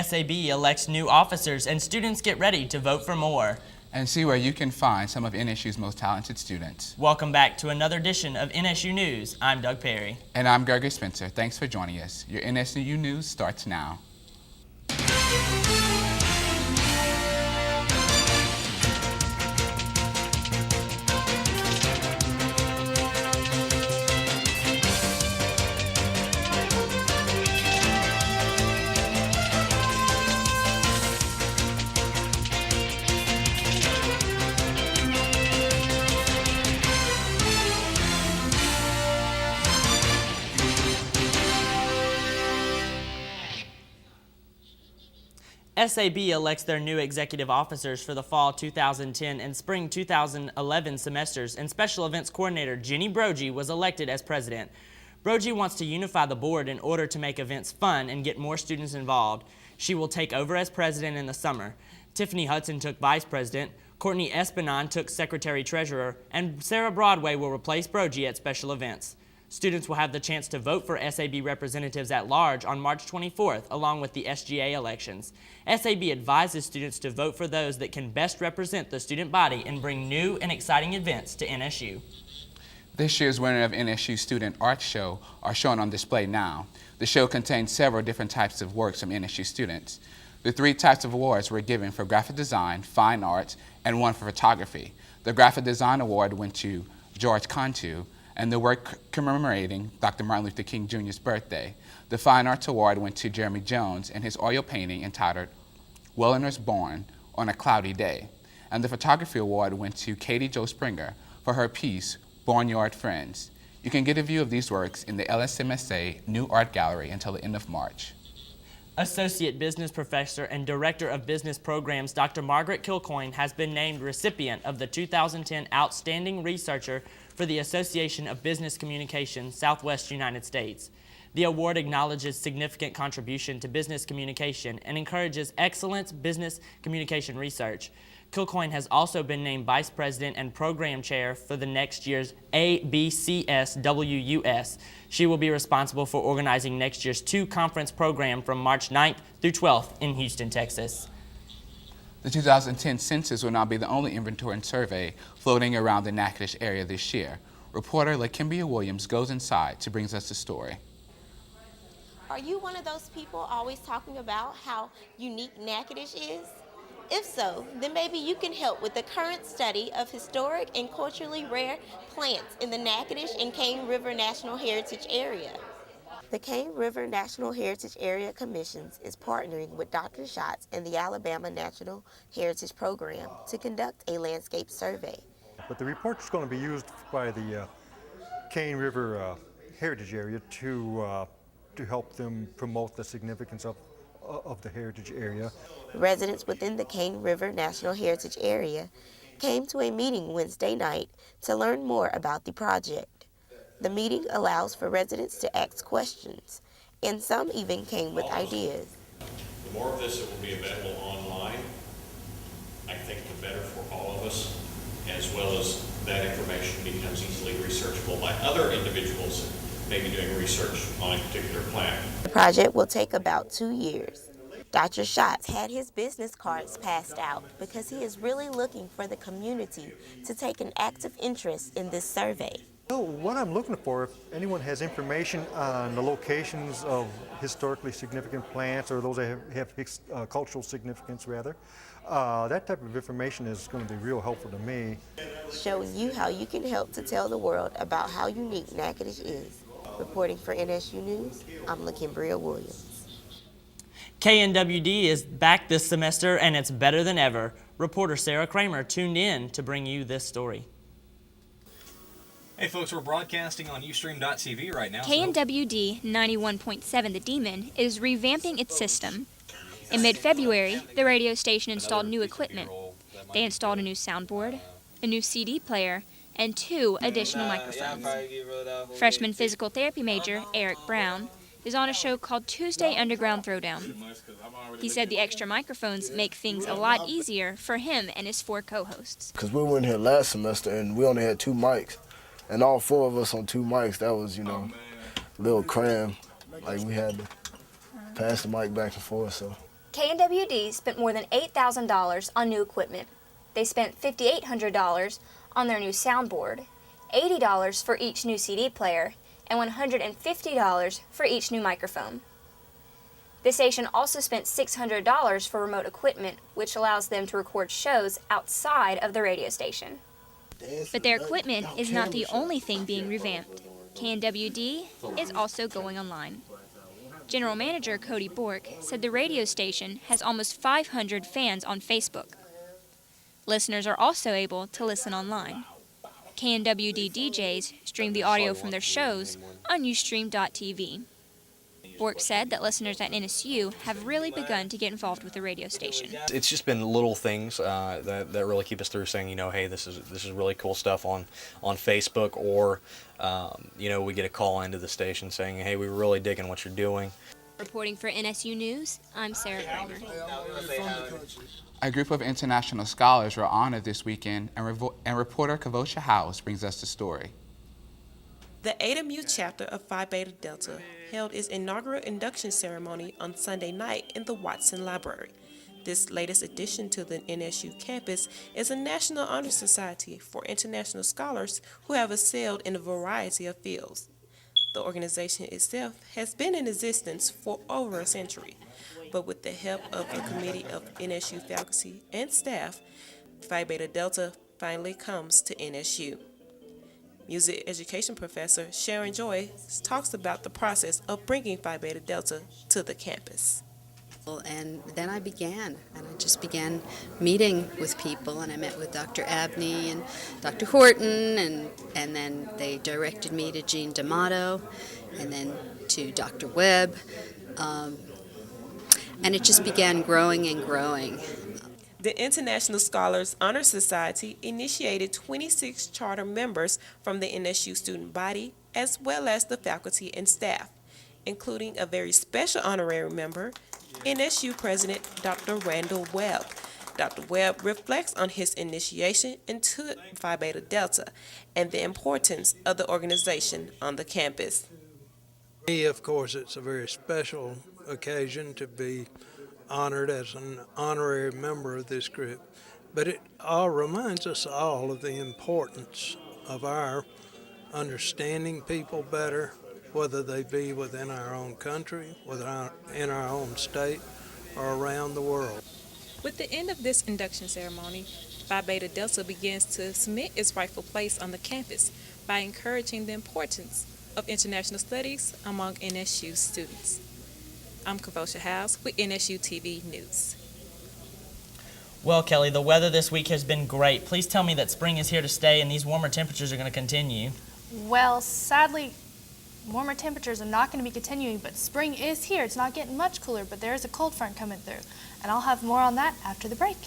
SAB elects new officers and students get ready to vote for more. And see where you can find some of NSU's most talented students. Welcome back to another edition of NSU News. I'm Doug Perry. And I'm Gregory Spencer. Thanks for joining us. Your NSU News starts now. SAB elects their new executive officers for the fall 2010 and spring 2011 semesters, and Special Events Coordinator Jenny Brogy was elected as president. Brogy wants to unify the board in order to make events fun and get more students involved. She will take over as president in the summer. Tiffany Hudson took vice president, Courtney Espinal took secretary-treasurer, and Sarah Broadway will replace Brogy at Special Events. Students will have the chance to vote for SAB representatives at large on March 24th, along with the SGA elections. SAB advises students to vote for those that can best represent the student body and bring new and exciting events to NSU. This year's winner of NSU Student Art Show are shown on display now. The show contains several different types of works from NSU students. The 3 types of awards were given for graphic design, fine arts, and one for photography. The graphic design award went to George Cantu, and the work commemorating Dr. Martin Luther King Jr.'s birthday. The Fine Arts Award went to Jeremy Jones and his oil painting entitled Wellerners Born on a Cloudy Day. And the Photography Award went to Katie Jo Springer for her piece, Barnyard Friends. You can get a view of these works in the LSMSA New Art Gallery until the end of March. Associate Business Professor and Director of Business Programs Dr. Margaret Kilcoyne has been named recipient of the 2010 Outstanding Researcher for the Association of Business Communication, Southwest United States. The award acknowledges significant contribution to business communication and encourages excellent business communication research. Kilcoyne has also been named Vice President and Program Chair for the next year's ABCSWUS. She will be responsible for organizing next year's 2 conference program from March 9th through 12th in Houston, Texas. The 2010 census will not be the only inventory and survey floating around the Natchitoches area this year. Reporter LaKimbia Williams goes inside to bring us the story. Are you one of those people always talking about how unique Natchitoches is? If so, then maybe you can help with the current study of historic and culturally rare plants in the Natchitoches and Cane River National Heritage Area. The Cane River National Heritage Area Commissions is partnering with Dr. Schatz and the Alabama National Heritage Program to conduct a landscape survey. But the report is going to be used by the Cane River Heritage Area to help them promote the significance of the heritage area. Residents within the Cane River National Heritage Area came to a meeting Wednesday night to learn more about the project. The meeting allows for residents to ask questions, and some even came with ideas. The more of this that will be available online, I think the better for all of us, as well as that information becomes easily researchable by other individuals that may be doing research on a particular plant. The project will take about 2 years. Dr. Schatz had his business cards passed out because he is really looking for the community to take an active interest in this survey. So what I'm looking for, if anyone has information on the locations of historically significant plants or those that have cultural significance rather, that type of information is going to be real helpful to me. Showing you how you can help to tell the world about how unique Natchitoches is. Reporting for NSU News, I'm LaKimbia Williams. KNWD is back this semester and it's better than ever. Reporter Sarah Kramer tuned in to bring you this story. Hey folks, we're broadcasting on Ustream.tv right now. KNWD 91.7 The Demon is revamping its system. In mid-February, the radio station installed new equipment. They installed a new soundboard, a new CD player, and 2 additional microphones. Freshman physical therapy major Eric Brown is on a show called Tuesday Underground Throwdown. He said the extra microphones make things a lot easier for him and his 4 co-hosts. Because we were in here last semester and we only had 2 mics. And all 4 of us on 2 mics, that was, a little cram. Like we had to pass the mic back and forth, so. KNWD spent more than $8,000 on new equipment. They spent $5,800 on their new soundboard, $80 for each new CD player, and $150 for each new microphone. The station also spent $600 for remote equipment, which allows them to record shows outside of the radio station. But their equipment is not the only thing being revamped. KNWD is also going online. General Manager Cody Bork said the radio station has almost 500 fans on Facebook. Listeners are also able to listen online. KNWD DJs stream the audio from their shows on Ustream.tv. Bork said that listeners at NSU have really begun to get involved with the radio station. It's just been little things that really keep us through, saying, hey, this is really cool stuff on Facebook, or we get a call into the station saying, hey, we're really digging what you're doing. Reporting for NSU News, I'm Sarah Kramer. A group of international scholars were honored this weekend, and reporter Kavosha House brings us the story. The AMU chapter of Phi Beta Delta held its inaugural induction ceremony on Sunday night in the Watson Library. This latest addition to the NSU campus is a National Honor Society for international scholars who have excelled in a variety of fields. The organization itself has been in existence for over a century, but with the help of a committee of NSU faculty and staff, Phi Beta Delta finally comes to NSU. Music education professor Sharon Joy talks about the process of bringing Phi Beta Delta to the campus. And then I just began meeting with people, and I met with Dr. Abney and Dr. Horton, and then they directed me to Jean D'Amato, and then to Dr. Webb, and it just began growing and growing. The International Scholars Honor Society initiated 26 charter members from the NSU student body, as well as the faculty and staff, including a very special honorary member, NSU President Dr. Randall Webb. Dr. Webb reflects on his initiation into Phi Beta Delta and the importance of the organization on the campus. For me, of course, it's a very special occasion to be honored as an honorary member of this group, but it all reminds us all of the importance of our understanding people better, whether they be within our own country, in our own state, or around the world. With the end of this induction ceremony, Phi Beta Delta begins to cement its rightful place on the campus by encouraging the importance of international studies among NSU students. I'm Kavosha House with NSU TV News. Well, Kelly, the weather this week has been great. Please tell me that spring is here to stay and these warmer temperatures are going to continue. Well, sadly, warmer temperatures are not going to be continuing, but spring is here. It's not getting much cooler, but there is a cold front coming through. And I'll have more on that after the break.